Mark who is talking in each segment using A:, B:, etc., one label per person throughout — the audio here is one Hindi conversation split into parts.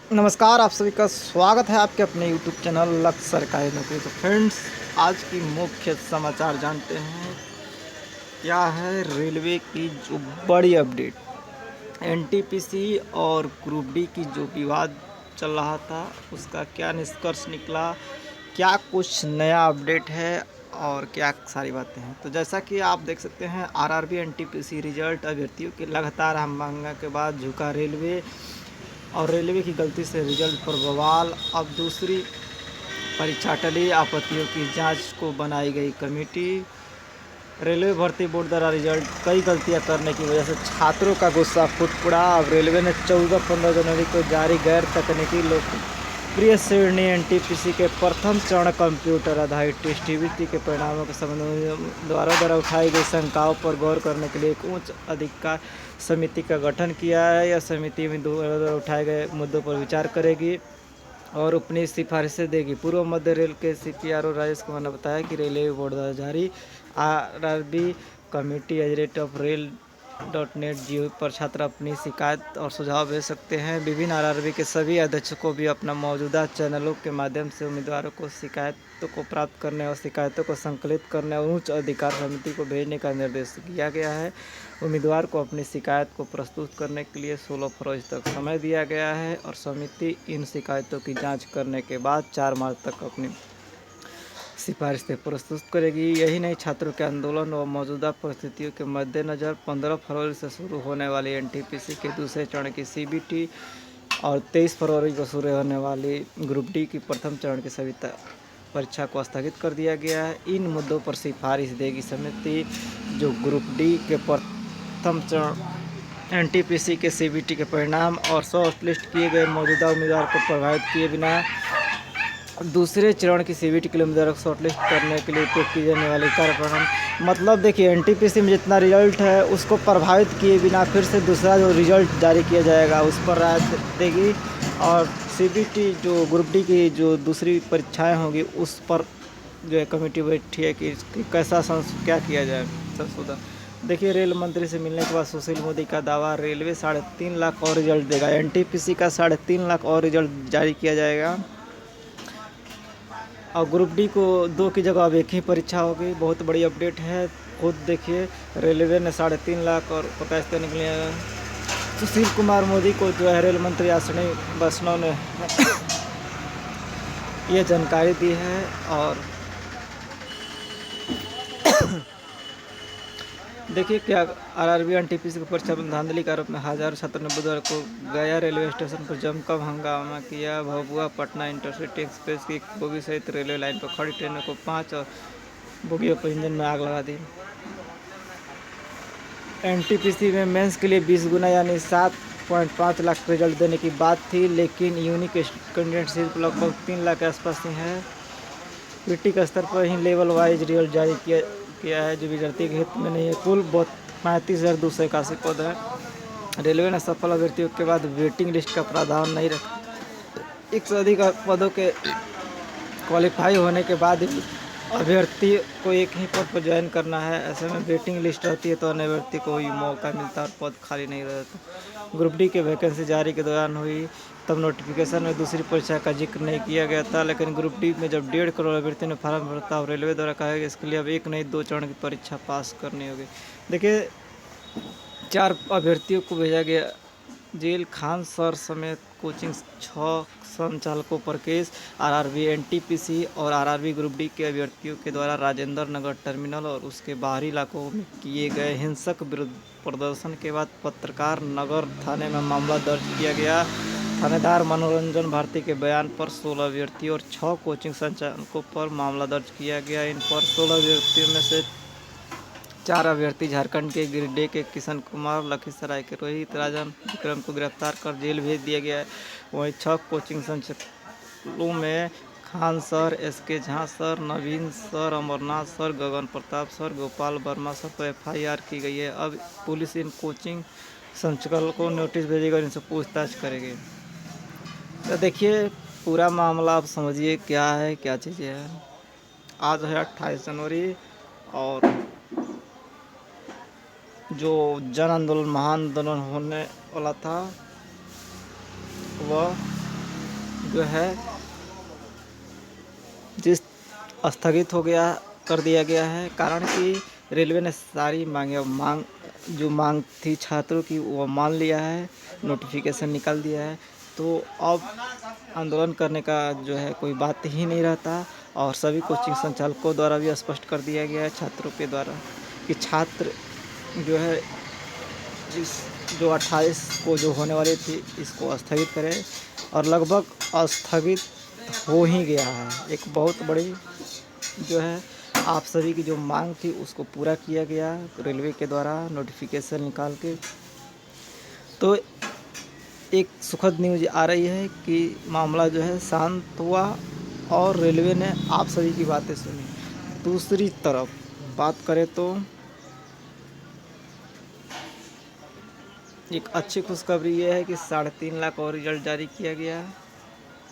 A: नमस्कार, आप सभी का स्वागत है आपके अपने YouTube चैनल लक्ष्य सरकारी नौकरी। तो फ्रेंड्स, आज की मुख्य समाचार जानते हैं क्या है। रेलवे की जो बड़ी अपडेट, एनटीपीसी और ग्रुप डी की जो विवाद चल रहा था उसका क्या निष्कर्ष निकला, क्या कुछ नया अपडेट है और क्या सारी बातें हैं। तो जैसा कि आप देख सकते हैं, आरआरबी एनटीपीसी रिजल्ट अभ्यर्थियों के लगातार हंगामे के बाद झुका रेलवे, और रेलवे की गलती से रिजल्ट पर बवाल। अब दूसरी परीक्षा टली, आपत्तियों की जांच को बनाई गई कमेटी। रेलवे भर्ती बोर्ड द्वारा रिजल्ट कई गलतियां करने की वजह से छात्रों का गुस्सा फूट पड़ा। अब रेलवे ने 14-15 जनवरी को जारी गैर तकनीकी लोकप्रिय श्रेणी एनटीपीसी के प्रथम चरण कंप्यूटर आधारित टेस्ट टीवीटी के परिणामों के संबंध में द्वारा उठाई गई शंकाओं पर गौर करने के लिए एक उच्च अधिकार समिति का गठन किया है। यह समिति में द्वारा उठाए गए मुद्दों पर विचार करेगी और अपनी सिफारिशें देगी। पूर्व मध्य रेल के सीपीआरओ राजेश कुमार ने बताया कि रेलवे बोर्ड द्वारा जारी आरआरबी committee@रेल.net GOV पर छात्र अपनी शिकायत और सुझाव भेज सकते हैं। विभिन्न आरआरबी के सभी अध्यक्षों को भी अपना मौजूदा चैनलों के माध्यम से उम्मीदवारों को शिकायतों को प्राप्त करने और शिकायतों को संकलित करने और उच्च अधिकार समिति को भेजने का निर्देश दिया गया है। उम्मीदवार को अपनी शिकायत को प्रस्तुत करने के लिए 16 फरवरी तक समय दिया गया है और समिति इन शिकायतों की जांच करने के बाद 4 मार्च तक अपनी सिफारिशें प्रस्तुत करेगी। यही नहीं, छात्रों के आंदोलन व मौजूदा परिस्थितियों के मद्देनज़र 15 फरवरी से शुरू होने वाली एनटीपीसी के दूसरे चरण की सीबीटी और 23 फरवरी को शुरू होने वाली ग्रुप डी की प्रथम चरण की सभी परीक्षा को स्थगित कर दिया गया है। इन मुद्दों पर सिफारिश देगी समिति, जो ग्रुप डी के प्रथम चरण एनटीपीसी के सीबीटी के परिणाम और शॉर्ट लिस्ट किए गए मौजूदा उम्मीदवार को प्रभावित किए बिना दूसरे चरण की सीबीटी के लिए उम्मीदवारों को शॉर्टलिस्ट करने के लिए उपयोग की जाने वाली कार्यप्रणाली। मतलब देखिए, एनटीपीसी में जितना रिजल्ट है उसको प्रभावित किए बिना फिर से दूसरा जो रिजल्ट जारी किया जाएगा उस पर राय देगी, और सीबीटी जो ग्रुप डी की जो दूसरी परीक्षाएं होंगी उस पर जो है कमेटी बैठी है कि कैसा क्या किया जाए संशोधन। देखिए, रेल मंत्री से मिलने के बाद सुशील मोदी का दावा, रेलवे 3.5 लाख और रिजल्ट देगा। एनटीपीसी का 3.5 लाख और रिजल्ट जारी किया जाएगा और ग्रुप डी को 2 की जगह अब 1 ही परीक्षा होगी। बहुत बड़ी अपडेट है। खुद देखिए, रेलवे ने 3.5 लाख और प्रकाश करने के लिए सुशील कुमार मोदी को जो है रेल मंत्री अश्विनी वैष्णव ने ये जानकारी दी है। और देखिए, क्या आरआरबी एनटीपीसी की परीक्षा में धांधली के आरोप में हजारों छात्रों ने बुधवार को गया रेलवे स्टेशन पर जमकर हंगामा किया। भभुआ पटना इंटरसिटी एक्सप्रेस की बोगी सहित रेलवे लाइन पर खड़ी ट्रेनों को 5 और बोगियों पर इंजन में आग लगा दी। एनटीपीसी में मेंस के लिए 20 गुना यानी 7.5 लाख रिजल्ट देने की बात थी, लेकिन यूनिक कैंडिडेट सिर्फ लगभग 3 लाख के आसपास ही है। पीटी के स्तर पर ही लेवल वाइज रिजल्ट जारी किया है, जो विद्यार्थी के हित में नहीं है। कुल 35,281 पद है। रेलवे ने सफल अभ्यर्थियों के बाद वेटिंग लिस्ट का प्रावधान नहीं रखा। 1 से अधिक पदों के क्वालिफाई होने के बाद अभ्यर्थी को एक ही पद पर ज्वाइन करना है। ऐसे में वेटिंग लिस्ट रहती है तो अन्य अभ्यर्थी को ही मौका मिलता है और पद खाली नहीं रहता। ग्रुप डी के वैकेंसी जारी के दौरान हुई तब नोटिफिकेशन में दूसरी परीक्षा का जिक्र नहीं किया गया था, लेकिन ग्रुप डी में जब 1.5 करोड़ अभ्यर्थियों ने फार्म भरा था, रेलवे द्वारा कहा गया इसके लिए अब 1 नहीं 2 चरण की परीक्षा पास करनी होगी। देखिए, 4 अभ्यर्थियों को भेजा गया जेल। खान सर समेत कोचिंग 6 संचालकों पर केस। आरआरबी एनटीपीसी और आरआरबी ग्रुप डी के अभ्यर्थियों के द्वारा राजेंद्र नगर टर्मिनल और उसके बाहरी इलाकों में किए गए हिंसक विरोध प्रदर्शन के बाद पत्रकार नगर थाने में मामला दर्ज किया गया। थानेदार मनोरंजन भारती के बयान पर 16 अभ्यर्थियों और 6 कोचिंग संचालकों पर मामला दर्ज किया गया। इन पर 16 अभ्यर्थियों में से 4 अभ्यर्थी झारखंड के गिरिडीह के किशन कुमार, लखीसराय के रोहित राजन विक्रम को गिरफ्तार कर जेल भेज दिया गया है। वहीं 6 कोचिंग संचालकों में Khan sir, SK Jha sir, Naveen sir, Amarnath sir, Gagan Pratap sir, Gopal Verma sir पर एफआईआर की गई है। अब पुलिस इन कोचिंग संचालकों को नोटिस भेजेगी और इनसे पूछताछ करेगी। तो देखिए, पूरा मामला आप समझिए क्या है, क्या चीज़ें हैं। आज है 28 जनवरी और जो जन आंदोलन महाआंदोलन होने वाला था वह जो है जिस स्थगित हो गया कर दिया गया है, कारण कि रेलवे ने सारी जो मांग थी छात्रों की वो मान लिया है, नोटिफिकेशन निकाल दिया है। तो अब आंदोलन करने का जो है कोई बात ही नहीं रहता, और सभी कोचिंग संचालकों द्वारा भी स्पष्ट कर दिया गया है छात्रों के द्वारा कि छात्र जो है जो 28 को जो होने वाली थी इसको स्थगित करें, और लगभग स्थगित हो ही गया है। एक बहुत बड़ी जो है आप सभी की जो मांग थी उसको पूरा किया गया रेलवे के द्वारा नोटिफिकेशन निकाल के। तो एक सुखद न्यूज़ आ रही है कि मामला जो है शांत हुआ और रेलवे ने आप सभी की बातें सुनी। दूसरी तरफ बात करें तो एक अच्छी खुशखबरी ये है कि 3.5 लाख और रिजल्ट जारी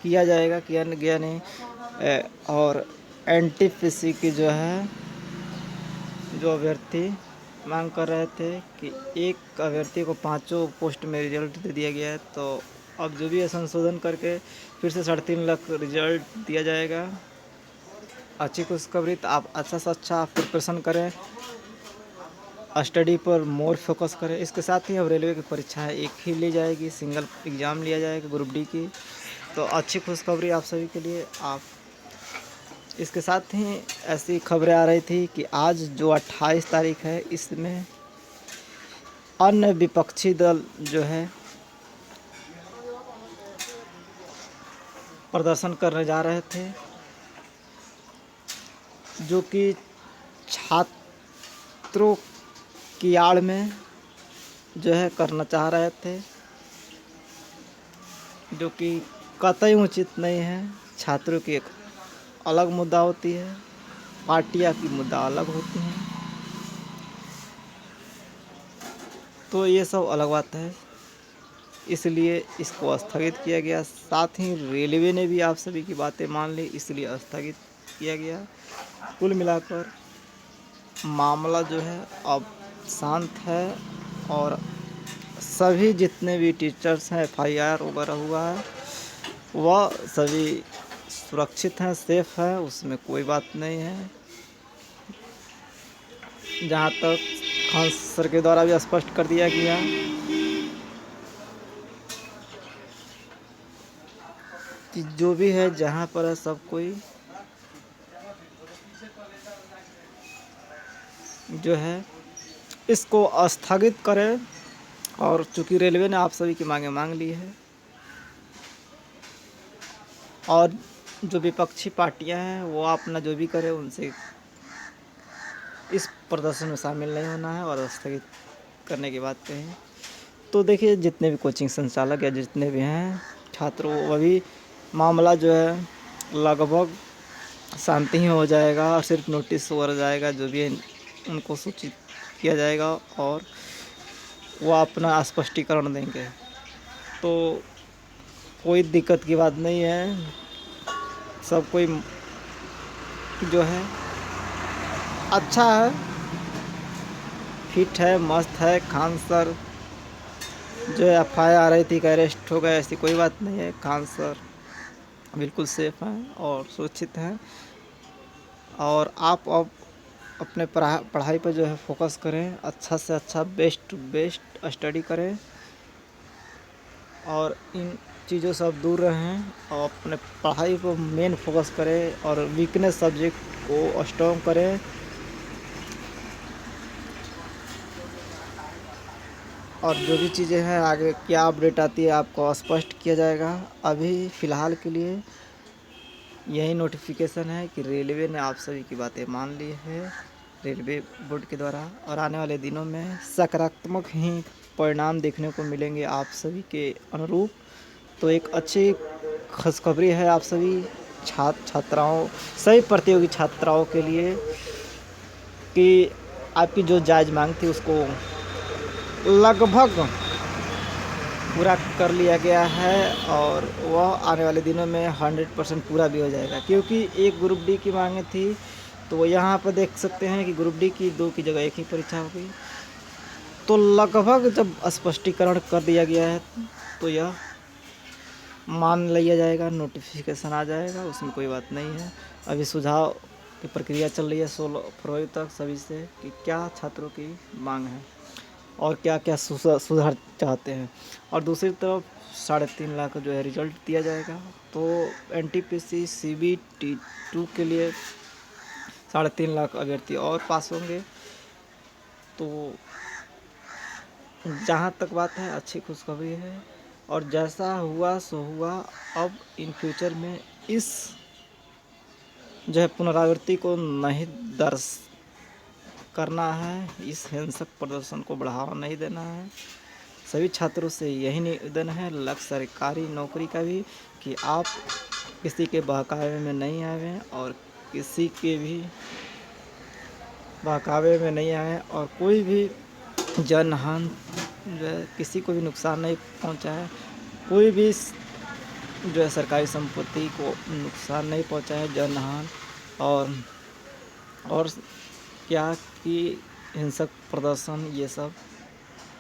A: किया जाएगा, किया गया नहीं। और एनटीपीसी की जो है जो अभ्यर्थी मांग कर रहे थे कि एक अभ्यर्थी को 5 पोस्ट में रिजल्ट दे दिया गया है, तो अब जो भी है संशोधन करके फिर से 3.5 लाख रिजल्ट दिया जाएगा। अच्छी खुशखबरी। तो आप अच्छा से अच्छा प्रिपरेशन करें, स्टडी पर मोर फोकस करें। इसके साथ ही अब रेलवे की परीक्षाएं एक ही ली जाएगी, सिंगल एग्ज़ाम लिया जाएगा ग्रुप डी की। तो अच्छी खुशखबरी आप सभी के लिए। आप इसके साथ ही ऐसी खबरें आ रही थी कि आज जो 28 तारीख है इसमें अन्य विपक्षी दल जो है प्रदर्शन करने जा रहे थे, जो कि छात्रों की आड़ में जो है करना चाह रहे थे, जो कि कतई उचित नहीं है। छात्रों की एक अलग मुद्दा होती है, पार्टियां की मुद्दा अलग होती हैं, तो ये सब अलग बात है, इसलिए इसको स्थगित किया गया। साथ ही रेलवे ने भी आप सभी की बातें मान ली, इसलिए स्थगित किया गया। कुल मिलाकर मामला जो है अब शांत है, और सभी जितने भी टीचर्स हैं FIR वगैरह हुआ है वह सभी सुरक्षित हैं, सेफ है, उसमें कोई बात नहीं है। जहाँ तक खान सर के द्वारा भी स्पष्ट कर दिया गया कि जो भी है जहाँ पर है सब कोई जो है इसको स्थगित करें। और चूँकि रेलवे ने आप सभी की मांगें मांग ली है, और जो विपक्षी पार्टियां हैं वो अपना जो भी करें, उनसे इस प्रदर्शन में शामिल नहीं होना है और स्थगित करने की बात कहें। तो देखिए जितने भी कोचिंग संचालक या जितने भी हैं छात्रों, वही मामला जो है लगभग शांति ही हो जाएगा, और सिर्फ नोटिस हो जाएगा, जो भी उनको सूचित किया जाएगा और वो अपना स्पष्टीकरण देंगे। तो कोई दिक्कत की बात नहीं है, सब कोई जो है अच्छा है, फिट है, मस्त है। खान सर जो है FIR आ रही थी कि अरेस्ट हो गए, ऐसी कोई बात नहीं है। खान सर बिल्कुल सेफ हैं और सुरक्षित हैं, और आप अब अपने पढ़ाई पर जो है फोकस करें, अच्छा से अच्छा बेस्ट टू बेस्ट स्टडी करें, और इन चीज़ों से अब दूर रहें और अपने पढ़ाई पर मेन फोकस करें, और वीकनेस सब्जेक्ट को स्ट्रॉन्ग करें। और जो भी चीज़ें हैं आगे क्या अपडेट आती है आपको स्पष्ट किया जाएगा। अभी फ़िलहाल के लिए यही नोटिफिकेशन है कि रेलवे ने आप सभी की बातें मान ली है रेलवे बोर्ड के द्वारा, और आने वाले दिनों में सकारात्मक ही परिणाम देखने को मिलेंगे आप सभी के अनुरूप। तो एक अच्छी खुशखबरी है आप सभी छात्राओं, सभी प्रतियोगी छात्राओं के लिए कि आपकी जो जायज़ मांग थी उसको लगभग पूरा कर लिया गया है, और वह आने वाले दिनों में 100% पूरा भी हो जाएगा। क्योंकि एक ग्रुप डी की मांगे थी, तो यहाँ पर देख सकते हैं कि ग्रुप डी की 2 की जगह 1 ही परीक्षा हो गई। तो लगभग जब स्पष्टीकरण कर दिया गया है तो यह मान लिया जाएगा, नोटिफिकेशन आ जाएगा, उसमें कोई बात नहीं है। अभी सुझाव की प्रक्रिया चल रही है 16 फरवरी तक सभी से कि क्या छात्रों की मांग है और क्या क्या सुधार चाहते हैं। और दूसरी तरफ 3.5 लाख जो है रिजल्ट दिया जाएगा। तो NTPC CBT2 के लिए 3.5 लाख अभ्यर्थी और पास होंगे। तो जहाँ तक बात है अच्छी खुशखबरी है, और जैसा हुआ सो हुआ। अब इन फ्यूचर में इस जो है पुनरावृत्ति को नहीं दर्ज करना है, इस हिंसक प्रदर्शन को बढ़ावा नहीं देना है। सभी छात्रों से यही निवेदन है, लक्ष्य सरकारी नौकरी का भी, कि आप किसी के बहकावे में नहीं आए और किसी के भी बहकावे में नहीं आए और कोई भी जनहानि जो है किसी को भी नुकसान नहीं पहुंचा है। कोई भी जो है सरकारी संपत्ति को नुकसान नहीं पहुंचा है, जनहानि और क्या कि हिंसक प्रदर्शन ये सब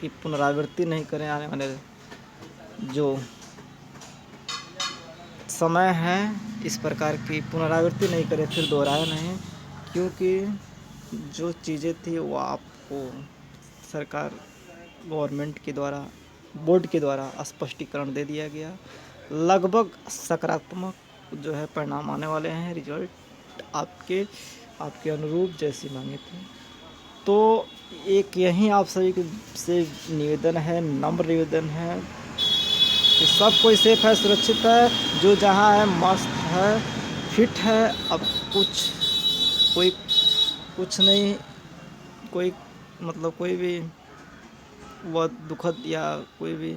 A: की पुनरावृत्ति नहीं करें। आने वाले जो समय है इस प्रकार की पुनरावृत्ति नहीं करें, फिर दोहराया नहीं, क्योंकि जो चीज़ें थी वो आपको सरकार गवर्नमेंट के द्वारा बोर्ड के द्वारा स्पष्टीकरण दे दिया गया। लगभग सकारात्मक जो है परिणाम आने वाले हैं, रिजल्ट आपके अनुरूप जैसी मांगे थे। तो एक यही आप सभी से निवेदन है, नम्र निवेदन है कि सब कोई सेफ है, सुरक्षित है, जो जहाँ है मस्त है, फिट है। अब कोई कुछ नहीं, कोई मतलब कोई भी वह दुखद या कोई भी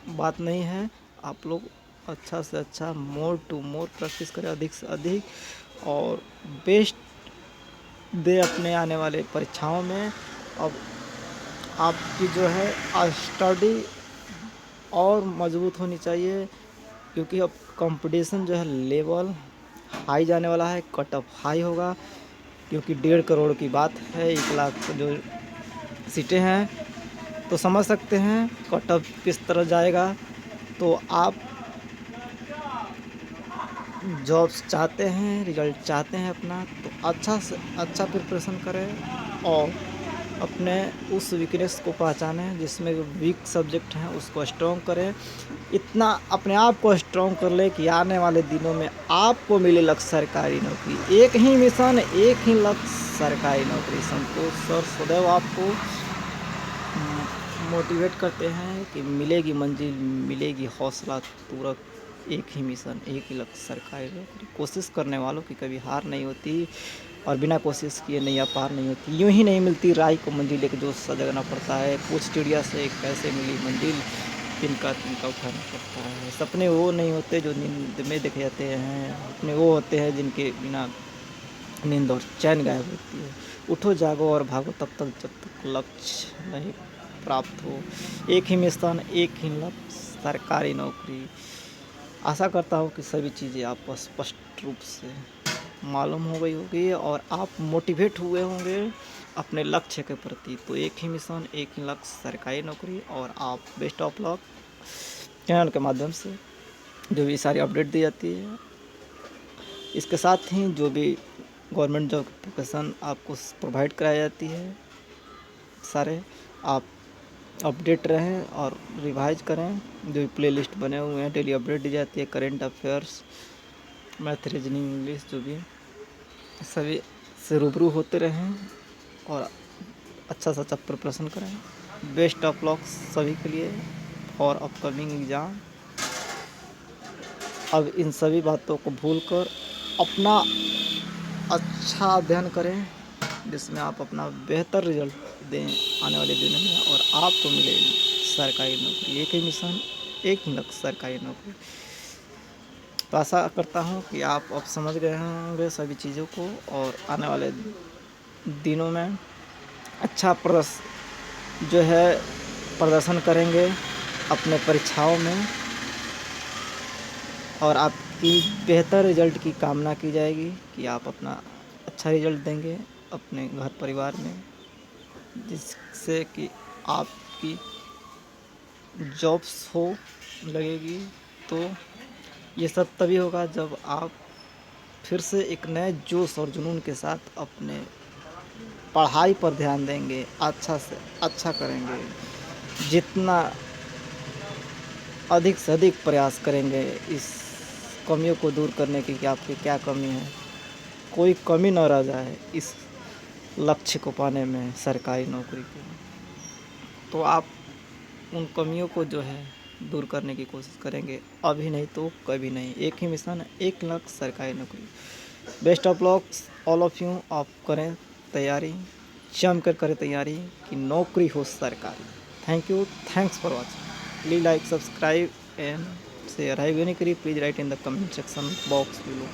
A: बात नहीं है। आप लोग अच्छा से अच्छा मोर टू मोर प्रैक्टिस करें, अधिक से अधिक, और बेस्ट दे अपने आने वाले परीक्षाओं में। अब आपकी जो है स्टडी और मजबूत होनी चाहिए, क्योंकि अब कंपटीशन जो है लेवल हाई जाने वाला है, कट ऑफ हाई होगा, क्योंकि 1.5 करोड़ की बात है, 1 लाख जो सीटें हैं, तो समझ सकते हैं कट ऑफ किस तरह जाएगा। तो आप जॉब्स चाहते हैं, रिजल्ट चाहते हैं अपना, तो अच्छा से अच्छा प्रिपरेशन करें और अपने उस वीकनेस को पहचानें, जिसमें वीक सब्जेक्ट हैं उसको स्ट्रॉन्ग करें। इतना अपने आप को स्ट्रॉन्ग कर ले कि आने वाले दिनों में आपको मिले लक्ष्य सरकारी नौकरी। एक ही मिशन, एक ही लक्ष्य सरकारी नौकरी। संतोष सर सदैव आपको मोटिवेट करते हैं कि मिलेगी मंजिल, मिलेगी हौसला पूरक, एक ही मिशन, एक ही लक्ष्य सरकारी नौकरी। कोशिश करने वालों की कभी हार नहीं होती, और बिना कोशिश किए नैया पार नहीं होती। यूं ही नहीं मिलती राह को मंजिल, एक जोश सा जगना पड़ता है। पूछ चिड़िया से कैसे मिली मंजिल, तिनका तिनका उठाना पड़ता है। सपने वो नहीं होते जो नींद में देखे जाते हैं, अपने वो होते हैं जिनके बिना नींद और चैन गायब होती है। उठो जागो और भागो तब तक जब तक लक्ष्य नहीं प्राप्त हो। एक ही मिशन, एक ही लक्ष्य सरकारी नौकरी। आशा करता हूँ कि सभी चीज़ें आपको स्पष्ट रूप से मालूम हो गई होगी और आप मोटिवेट हुए होंगे अपने लक्ष्य के प्रति। तो एक ही मिशन, एक ही लक्ष्य सरकारी नौकरी। और आप बेस्ट ऑफ लक चैनल के माध्यम से जो भी सारी अपडेट दी जाती है, इसके साथ ही जो भी गवर्नमेंट जॉब एप्लीकेशन आपको प्रोवाइड कराई जाती है, सारे आप अपडेट रहें और रिवाइज करें। जो भी प्लेलिस्ट बने हुए हैं, डेली अपडेट दी जाती है, current affairs, math, reasoning, English, जो भी सभी से रूबरू होते रहें और अच्छा से अच्छा प्रिपरेशन करें। बेस्ट ऑफ लक सभी के लिए और अपकमिंग एग्ज़ाम। अब इन सभी बातों को भूलकर अपना अच्छा अध्ययन करें, जिसमें आप अपना बेहतर रिजल्ट दें आने वाले दिनों में, और आपको मिले सरकारी नौकरी। एक ही मिशन, एक ही लक्ष्य सरकारी नौकरी। तो आशा करता हूँ कि आप अब समझ गए होंगे सभी चीज़ों को, और आने वाले दिनों में अच्छा जो है प्रदर्शन करेंगे अपने परीक्षाओं में, और आपकी बेहतर रिजल्ट की कामना की जाएगी कि आप अपना अच्छा रिजल्ट देंगे अपने घर परिवार में, जिससे कि आपकी जॉब्स हो लगेगी तो ये सब तभी होगा जब आप फिर से एक नए जोश और जुनून के साथ अपने पढ़ाई पर ध्यान देंगे, अच्छा से अच्छा करेंगे, जितना अधिक से अधिक प्रयास करेंगे इस कमियों को दूर करने की कि आपकी क्या कमी है, कोई कमी न रह जाए इस लक्ष्य को पाने में, सरकारी नौकरी के। तो आप उन कमियों को जो है दूर करने की कोशिश करेंगे, अभी नहीं तो कभी नहीं। एक ही मिशन है, एक लक्ष्य, सरकारी नौकरी। Best of lux all of you. आप करें तैयारी, जम कर करें तैयारी कि नौकरी हो सरकारी। Thank you, thanks for watching. Please like, subscribe and share. Have any query please right in the comment section box below.